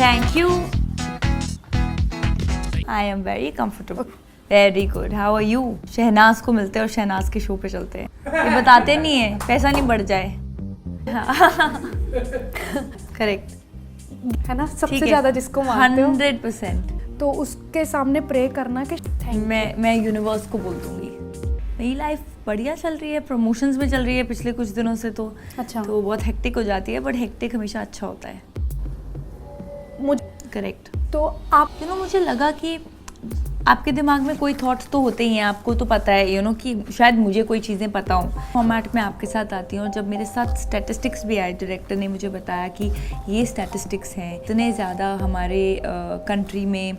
Thank you. I am very comfortable. Very good. How are you? Shehnaaz को मिलते हैं और शहनाज के शो पे चलते हैं। ये बताते नहीं है, पैसा नहीं बढ़ जाए। करेक्ट है ना, सबसे ज्यादा जिसको मानते हो 100%। तो उसके सामने प्रे करना कि मैं यूनिवर्स को बोल दूंगी मेरी लाइफ बढ़िया चल रही है, प्रमोशंस में चल रही है पिछले कुछ दिनों से, तो अच्छा तो बहुत हेक्टिक हो जाती है, बट हेक्टिक हमेशा अच्छा होता है। मुझे करेक्ट। तो आप मुझे लगा कि आपके दिमाग में कोई थॉट्स तो होते ही हैं, आपको तो पता है कि शायद मुझे कोई चीज़ें पता हों। फॉर्मेट में आपके साथ आती हूँ, जब मेरे साथ स्टैटिस्टिक्स भी आए, डायरेक्टर ने मुझे बताया कि ये स्टैटिस्टिक्स हैं, इतने ज़्यादा हमारे कंट्री में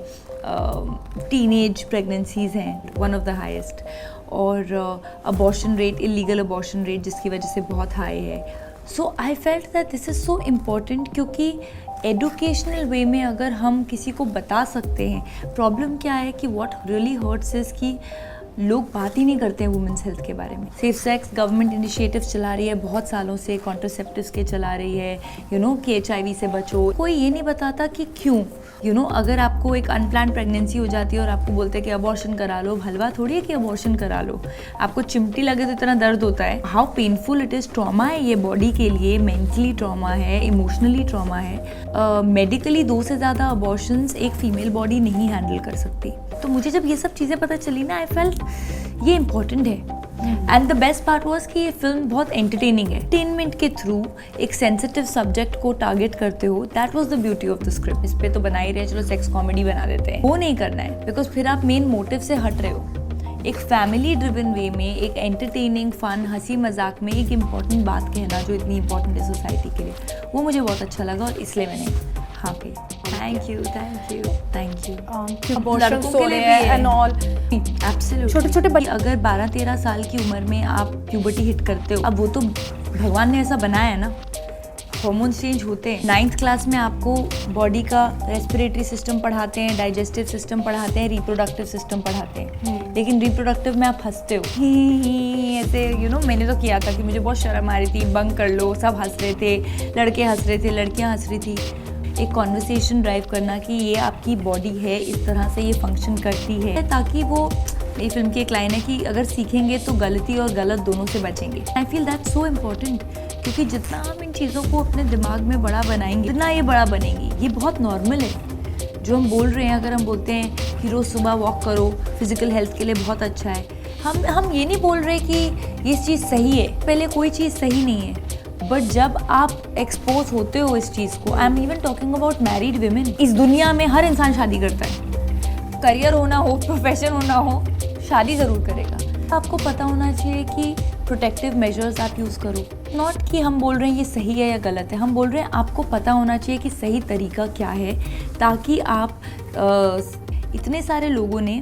टीनेज प्रेगनेंसीज़ हैं, वन ऑफ द हाईएस्ट, और abortion rate, illegal abortion rate जिसकी वजह से बहुत हाई है। So I felt that this is so important, क्योंकि एडुकेशनल वे में अगर हम किसी को बता सकते हैं, प्रॉब्लम क्या है कि व्हाट रियली हर्ट्स इज़ कि लोग बात ही नहीं करते हैं वुमेंस हेल्थ के बारे में। सेफ सेक्स गवर्नमेंट इनिशिएटिव चला रही है बहुत सालों से, कॉन्ट्रासेप्टिव्स के चला रही है, कि HIV से बचो। कोई ये नहीं बताता कि क्यों। अगर आपको एक अनप्लान्ड प्रेगनेंसी हो जाती है और आपको बोलते हैं कि अबॉर्शन करा लो, हलवा थोड़ी है कि अबॉर्शन करा लो, आपको चिमटी लगे तो इतना दर्द होता है। How painful it is, trauma है ये बॉडी के लिए, मेंटली ट्रॉमा है, इमोशनली ट्रॉमा है। मेडिकली 2 से ज़्यादा अबॉर्शंस एक फीमेल बॉडी नहीं हैंडल कर सकती। तो मुझे जब ये सब चीज़ें पता चली ना, आई फेल्ट ये इम्पॉर्टेंट है। And the best part was कि ये फिल्म बहुत एंटरटेनिंग है। एंटरटेनमेंट के थ्रू एक सेंसिटिव सब्जेक्ट को टारगेट करते हो, that was the beauty of the script. इस पे तो बना ही रहे, चलो सेक्स कॉमेडी बना देते हैं, वो नहीं करना है, बिकॉज फिर आप मेन मोटिव से हट रहे हो। एक फैमिली ड्रिवन वे में, एक एंटरटेनिंग फन हंसी मजाक में एक इम्पॉर्टेंट बात कहना जो इतनी इंपॉर्टेंट है सोसाइटी के लिए, वो मुझे बहुत अच्छा लगा और इसलिए मैंने हाँ की। थैंक यू अबॉर्शंस हो रहे हैं एंड ऑल, एब्सोल्युटली। छोटे-छोटे बच्चे, अगर 12-13 साल की उम्र में आप प्यूबर्टी हिट करते हो, अब वो तो भगवान ने ऐसा बनाया है ना, हार्मोन्स चेंज होते हैं। 9th क्लास में आपको बॉडी का रेस्पिरेटरी सिस्टम पढ़ाते हैं, डाइजेस्टिव सिस्टम पढ़ाते हैं, रिप्रोडक्टिव सिस्टम पढ़ाते हैं, लेकिन रिप्रोडक्टिव में आप हंसते हो ऐसे। मैंने तो किया था कि मुझे बहुत शर्म आ रही थी, बंक कर लो, सब हंस रहे थे, लड़के हंस रहे थे, लड़कियां हंस रही थी। एक कॉन्वर्सेशन ड्राइव करना कि ये आपकी बॉडी है, इस तरह से ये फंक्शन करती है, ताकि वो, ये फिल्म की एक लाइन है कि अगर सीखेंगे तो गलती और गलत दोनों से बचेंगे। I feel that's so important, क्योंकि जितना हम इन चीज़ों को अपने दिमाग में बड़ा बनाएंगे, जितना ये बड़ा बनेंगी। ये बहुत नॉर्मल है जो हम बोल रहे हैं। अगर हम बोलते हैं कि रोज़ सुबह वॉक करो, फिजिकल हेल्थ के लिए बहुत अच्छा है, हम ये नहीं बोल रहे कि ये चीज़ सही है। पहले कोई चीज़ सही नहीं है, बट जब आप एक्सपोज होते हो इस चीज़ को, I am even talking about married women. इस दुनिया में हर इंसान शादी करता है, करियर होना हो, प्रोफेशन होना हो, शादी ज़रूर करेगा। आपको पता होना चाहिए कि प्रोटेक्टिव मेजर्स आप यूज़ करो। नॉट कि हम बोल रहे हैं ये सही है या गलत है, हम बोल रहे हैं आपको पता होना चाहिए कि सही तरीका क्या है, ताकि आप इतने सारे लोगों ने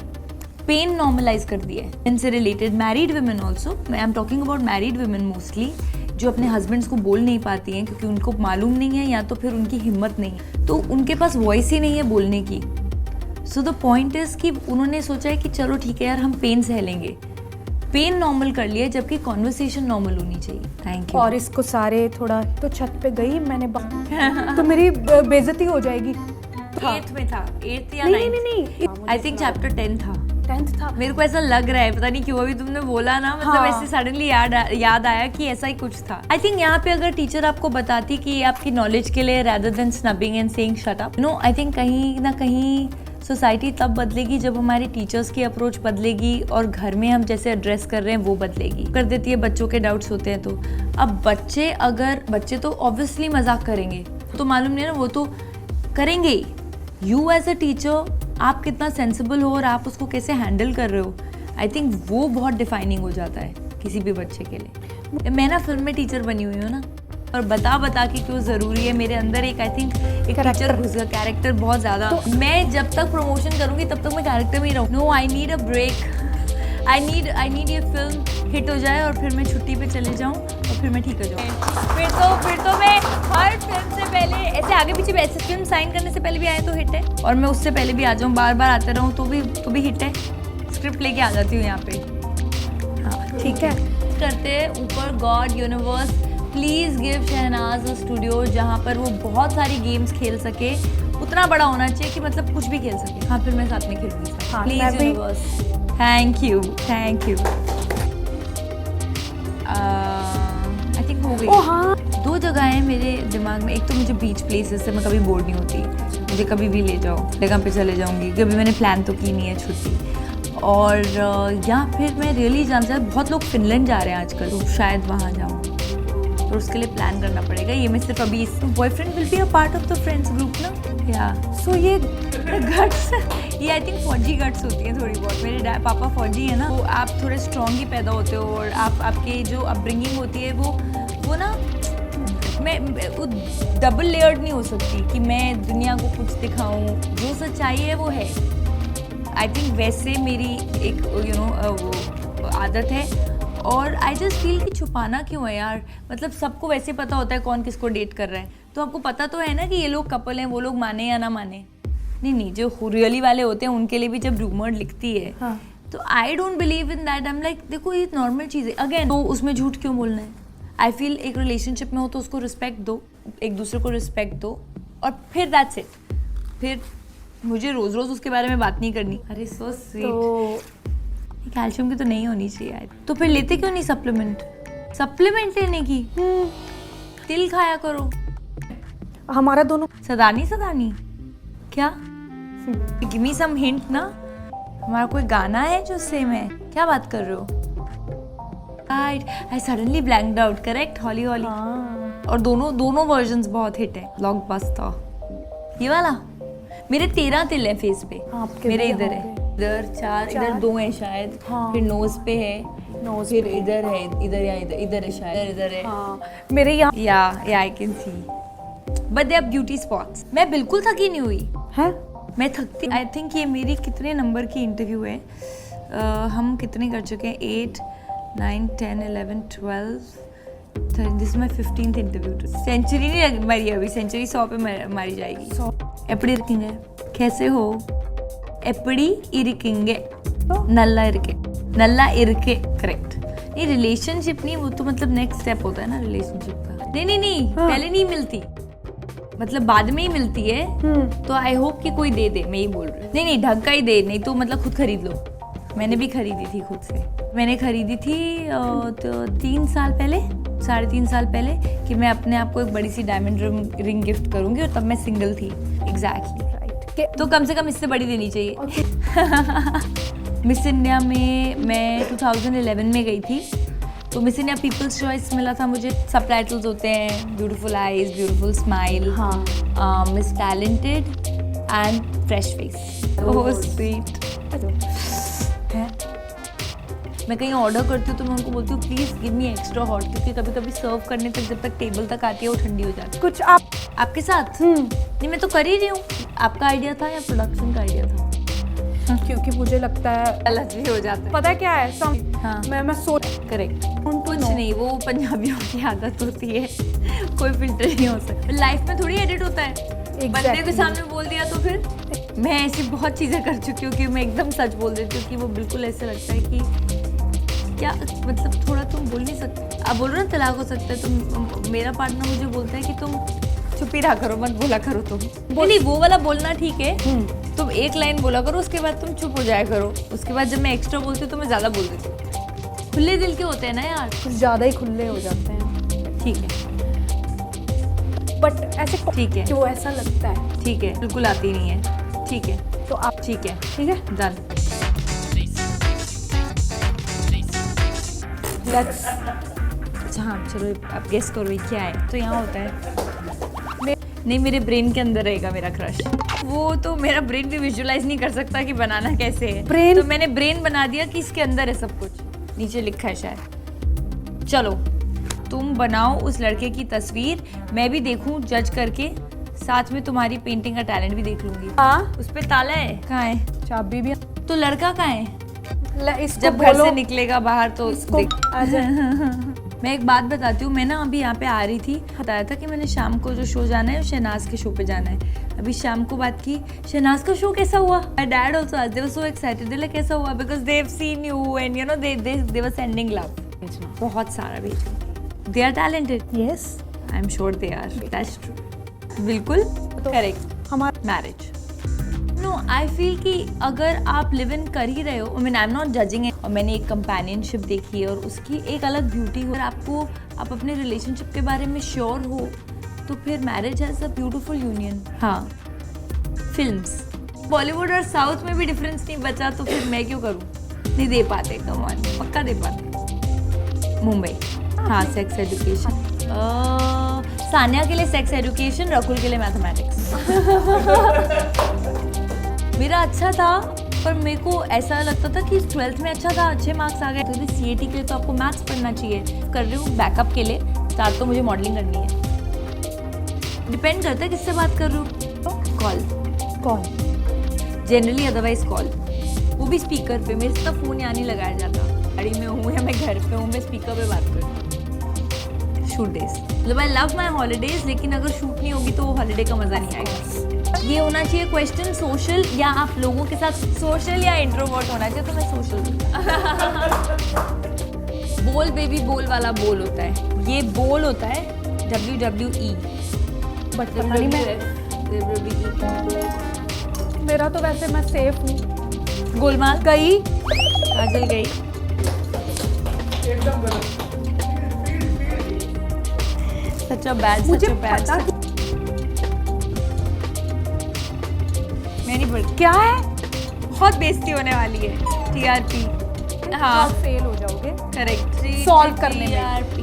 पेन नॉर्मलाइज कर दिया है इनसे related. Married women also, I am talking about married women mostly, जो अपने हस्बैंड्स को बोल नहीं पाती हैं क्योंकि उनको मालूम नहीं है या तो फिर उनकी हिम्मत नहीं है, तो उनके पास वॉइस ही नहीं है बोलने की। सो द पॉइंट इज़ कि उन्होंने सोचा है कि चलो ठीक है यार, हम पेन सह लेंगे, पेन नॉर्मल कर लिया, जबकि कॉन्वर्सेशन नॉर्मल होनी चाहिए। Thank you. और इसको सारे थोड़ा तो छत पे गई मैंने तो मेरी बेइज्जती हो जाएगी। 8th में था, 8th या 9th? नहीं, आई थिंक चैप्टर 10 था। 10th था। मेरे को ऐसा लग रहा है, पता नहीं क्यों, अभी तुमने बोला ना, मतलब ऐसे सडनली याद आया कि ऐसा ही कुछ था। आई थिंक यहाँ पे अगर टीचर आपको बताती कि ये आपकी नॉलेज के लिए, rather than snubbing and saying shut up, I think कहीं ना कहीं सोसाइटी तब बदलेगी जब हमारी टीचर्स की अप्रोच बदलेगी और घर में हम जैसे एड्रेस कर रहे हैं वो बदलेगी। कर देती है, बच्चों के डाउट्स होते हैं तो अब बच्चे तो ऑब्वियसली मजाक करेंगे, तो मालूम नहीं है ना, वो तो करेंगे ही। यू एज अ टीचर आप कितना सेंसिबल हो और आप उसको कैसे हैंडल कर रहे हो, आई थिंक वो बहुत डिफाइनिंग हो जाता है किसी भी बच्चे के लिए। मैं ना फिल्म में टीचर बनी हुई हूँ ना, और बता के क्यों ज़रूरी है, मेरे अंदर एक आई थिंक एक टीचर घुस गया, कैरेक्टर बहुत ज़्यादा। तो मैं जब तक प्रमोशन करूँगी तब तक मैं कैरेक्टर में ही रहूँ। No, I need a break, I need ये फिल्म हिट हो जाए और फिर मैं छुट्टी पे चले जाऊँ और फिर मैं ठीक हो जाऊँ। फिर तो मैं हर फिल्म से पहले ऐसे आगे पीछे, ऐसे फिल्म साइन करने से पहले भी आए तो हिट है, और मैं उससे पहले भी आ जाऊँ, बार आते रहूँ तो भी हिट है। स्क्रिप्ट लेके आ जाती हूँ यहाँ पे। हाँ ठीक है, करते हैं ऊपर god universe please give Shehnaaz a studio जहाँ पर वो बहुत सारी गेम्स खेल सके उतना बड़ा होना चाहिए कि मतलब कुछ भी खेल सके। हाँ फिर मैं साथ में खेलूंगी। हाँ, प्लीज मैं भी- universe, thank you thank you. I think हो गई। ओ हाँ, 2 जगह है मेरे दिमाग में। एक तो मुझे बीच प्लेसेस से मैं कभी बोर नहीं होती, मुझे कभी भी ले जाओ, जगह पे चले जाऊंगी। कभी मैंने प्लान तो की नहीं है छुट्टी। और या फिर मैं रियली जानना चाहती, बहुत लोग फिनलैंड जा रहे हैं आजकल, तो शायद वहाँ जाऊँ, तो उसके लिए प्लान करना पड़ेगा। ये मैं सिर्फ अभी boyfriend will be a part of the friends group ना। या सो ये गट्स, ये आई थिंक फौजी गट्स होती हैं थोड़ी बहुत। मेरे पापा फौजी है ना, तो आप थोड़े स्ट्रॉन्ग ही पैदा होते हो, और आपकी जो अपब्रिंगिंग होती है वो ना, मैं वो डबल लेयर्ड नहीं हो सकती कि मैं दुनिया को कुछ दिखाऊं। जो सच्चाई है वो है। आई थिंक वैसे मेरी एक वो आदत है। और आई जस्ट फील कि छुपाना क्यों है यार, मतलब सबको वैसे पता होता है कौन किसको डेट कर रहा है, तो आपको पता तो है ना कि ये लोग कपल हैं, वो लोग माने या ना माने। नहीं, जो रियली वाले होते हैं उनके लिए भी जब रूमर लिखती है, हाँ। तो I don't believe in that. I am like देखो ये नॉर्मल चीज़ है। अगेन तो उसमें झूठ क्यों बोलना है? आई फील एक रिलेशनशिप में हो तो उसको रिस्पेक्ट दो, एक दूसरे को रिस्पेक्ट दो, और फिर दैट्स इट। फिर मुझे रोज रोज उसके बारे में बात नहीं करनी। अरे सो स्वीट। तो कैल्शियम की तो नहीं होनी चाहिए यार। तो फिर लेते क्यों नहीं सप्लीमेंट लेने की? तिल खाया करो। हमारा दोनों सदानी क्या? गिव मी सम हिंट ना। हमारा कोई गाना है जो सेम है? क्या बात कर रहे हो? I suddenly blanked out. Correct, Holly. हाँ। और दोनों वर्जन्स बहुत हिट है। ब्लॉकबस्टर ये वाला। मेरे 13 तिल है फेस पे। आपके मेरे भी इधर है, होंगे। इधर 4, इधर 2 है शायद। हाँ। फिर नोज पे है, नोज फिर इधर है, इधर या इधर है शायद, इधर है। हाँ, मेरे यहाँ या I can see, but they are beauty spots. मैं बिल्कुल थकी नहीं हुई। है। मैं थकती, आई थिंक ये मेरी कितने नंबर की इंटरव्यू है। हम कितने कर चुके हैं? 8, 9, 10, 11, 12, this my 15th interview. Century नहीं मारी अभी, सेंचुरी 100 पे मारी जाएगी। 100 एपड़ी इरकिंगे, कैसे हो? एपड़ी इरकिंगे, तो? नल्ला इरके, करेक्ट। नहीं रिलेशनशिप नहीं, वो तो मतलब नेक्स्ट स्टेप होता है ना रिलेशनशिप का। नहीं हाँ। पहले नहीं मिलती, मतलब बाद में ही मिलती है। तो आई होप कि कोई दे दे, मैं ही बोल रही हूँ। नहीं ढंग का ही दे, नहीं तो मतलब खुद खरीद लो। मैंने भी खरीदी थी खुद से। मैंने खरीदी थी तो 3 साल पहले, 3.5 साल पहले, कि मैं अपने आप को एक बड़ी सी डायमंड रिंग गिफ्ट करूंगी, और तब मैं सिंगल थी। Exactly right. तो कम से कम इससे बड़ी देनी चाहिए। मिस इंडिया में मैं 2011 में गई थी। तो मिस इंडिया पीपल्स चॉइस मिला था मुझे। सबटाइटल्स होते हैं, ब्यूटीफुल आईज, ब्यूटीफुल स्माइल, हाँ। Miss talented and fresh face. Oh sweet है। मैं कहीं ऑर्डर करती हूँ तो मैं उनको बोलती हूँ please give me extra hot, क्योंकि कभी कभी सर्व करने तक जब तक टेबल तक आती है वो ठंडी हो जाती है। कुछ आप आपके साथ? नहीं मैं तो कर ही रही हूँ। आपका आइडिया था या प्रोडक्शन का आइडिया था? क्योंकि मुझे लगता है गलत भी हो जाता है। पता है क्या है हाँ। मैं सोच करेक्ट। उनको कुछ no। नहीं, वो पंजाबियों की आदत होती है। कोई फिल्टर नहीं हो सकता। लाइफ में थोड़ी एडिट होता है। बंदे के सामने बोल दिया तो फिर मैं ऐसी बहुत चीज़ें कर चुकी हूँ कि मैं एकदम सच बोल देती हूँ कि वो बिल्कुल ऐसे लगता है कि क्या, मतलब थोड़ा तुम बोल नहीं सकते। आप बोल रहे हो तलाक हो सकता है, तुम, मेरा पार्टनर मुझे बोलता है कि तुम चुप ही रहा करो, मत बोला करो तुम। नहीं वो वाला बोलना ठीक है, तुम एक लाइन बोला करो, उसके बाद तुम चुप हो जाया करो। उसके बाद जब मैं एक्स्ट्रा बोलती हूँ तो मैं ज़्यादा बोल देती हूँ। खुले दिल के होते हैं ना यार, कुछ ज़्यादा ही खुले हो जाते हैं। ठीक है बट ऐसे ठीक है। क्यों ऐसा लगता है? ठीक है, बिल्कुल आती नहीं है। ठीक है तो आप ठीक है ठीक है, डन। लेट्स। अच्छा हाँ चलो आप गेस करो ये क्या है। तो यहाँ होता है नहीं, मेरे ब्रेन के अंदर रहेगा मेरा क्रश। वो तो मेरा ब्रेन भी विजुअलाइज नहीं कर सकता कि बनाना कैसे है। Brain? तो मैंने ब्रेन बना दिया कि इसके अंदर है सब कुछ। नीचे लिखा है शायद। चलो तुम बनाओ उस लड़के की तस्वीर, मैं भी देखूं जज करके, साथ में तुम्हारी पेंटिंग का टैलेंट भी देख लूंगी। हाँ, उस पे ताला है? कहाँ है? चाबी भी। तो लड़का कहाँ है? इसको जब घर बोलो, से निकलेगा बाहर तो इसको देख। आ जाए। मैं एक बात बताती हूँ, मैं ना अभी यहाँ पे आ रही थी, बताया था कि मैंने शाम को जो शो जाना है शहनाज के शो पे जाना है। अभी शाम को बात की, शहनाज का शो कैसा हुआ? My dad also asked, they were so excited, like कैसा हुआ, because they have seen you and you know they were sending love. बहुत सारा भेजो। They are talented. Yes, I am sure they are, that's true. बिल्कुल correct. हमारा marriage. No I feel कि अगर आप लिव इन कर ही रहे हो, I mean I am not judging it, और मैंने एक कंपेनियनशिप देखी है और उसकी एक अलग ब्यूटी हो, और आप अपने रिलेशनशिप के बारे में श्योर हो तो फिर marriage has a beautiful union. हाँ, फिल्म्स बॉलीवुड और साउथ में भी डिफरेंस नहीं बचा तो फिर मैं क्यों करूँ? नहीं दे पाते, कम ऑन, पक्का दे पाते। मुंबई, हाँ, सेक्स एजुकेशन। सानिया के लिए सेक्स एजुकेशन, रकुल के लिए मैथमेटिक्स। मेरा अच्छा था पर मेरे को ऐसा लगता था कि 12th में अच्छा था, अच्छे मार्क्स आ गए, तो CAT के लिए तो आपको मैथ्स पढ़ना चाहिए। कर रही हूँ बैकअप के लिए, स्टार्ट तो मुझे मॉडलिंग करनी है। डिपेंड करता है किससे बात कर रही हूँ। कॉल जनरली, अदरवाइज कॉल, वो भी स्पीकर पे। मेरे से तो फ़ोन यहाँ नहीं लगाया जाता। गाड़ी में हूँ या मैं घर पे हूँ, मैं स्पीकर पे बात करती हूँ। शूट डेज, मतलब आई लव माई हॉलीडेज, लेकिन अगर शूट नहीं होगी तो हॉलीडे का मज़ा नहीं आएगा। ये होना चाहिए क्वेश्चन सोशल, या आप लोगों के साथ सोशल या इंट्रोवर्ट होना चाहिए, तो मैं सोशल। बोल बेबी, बोल वाला बोल होता है, ये बोल होता है WWE, बट पता नहीं मेरा तो वैसे मैं सेफ हूँ। गोलमाल गई, काजल गई, सच अ बैड, मुझे सच अ बैड। पता मैं नहीं पढ़, क्या है, बहुत बेइज्जती होने वाली है। TRP, हाँ, फेल हो जाओगे करेक्ट, Solve करने में। TRP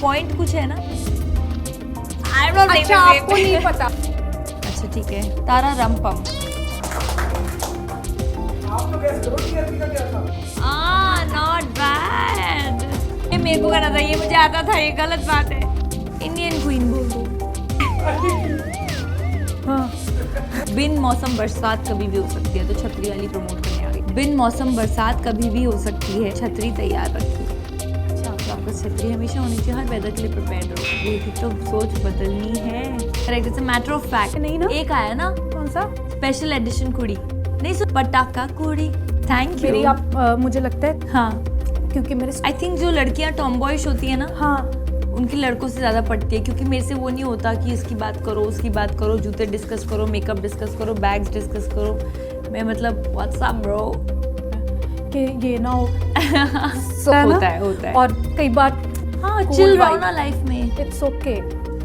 पॉइंट कुछ है ना। आई एम नॉट, अच्छा आपको नहीं पता। अच्छा ठीक है, तारा रंपम। आप तो गैस करो TRP का क्या था? Not bad. ये मेरे को करना था, ये मुझे आता था, ये गलत बात है। इंडियन क्वीन बोल दो। हाँ, बिन मौसम बरसात कभी भी हो सकती है, तो छतरी वाली प्रमोट करने आ गई। बिन मौसम बरसात कभी भी हो सकती है, छतरी तैयार रखिए। अच्छा, तो आपको छतरी हमेशा होनी चाहिए, हर वेदर के लिए प्रिपेयर्ड रहो। ये तो सोच बदलनी है। Correct, it's a matter of fact. नहीं ना? एक आया ना, कौन सा? स्पेशल एडिशन कुड़ी, नहीं सो पटाखा कुड़ी। थैंक मेरी यू। आप मुझे लगता है हाँ, क्योंकि मेरे आई थिंक जो लड़कियां टॉमबॉयश होती है ना, हाँ उनकी लड़कों से ज़्यादा पड़ती है, क्योंकि मेरे से वो नहीं होता कि इसकी बात करो, उसकी बात करो, जूते डिस्कस करो, मेकअप डिस्कस करो, बैग्स डिस्कस करो। मैं मतलब व्हाट्सअप ब्रो, कि ये ना हो होता है। और कई बार हाँ, Cool चिल रहो vibe. ना लाइफ में, इट्स ओके।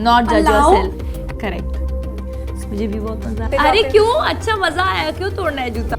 नॉट जज Allow. योरसेल्फ। करेक्ट, मुझे भी बहुत मजा। देखो अरे फिर- क्यों, अच्छा मजा आया, क्यों तोड़ना है जूता।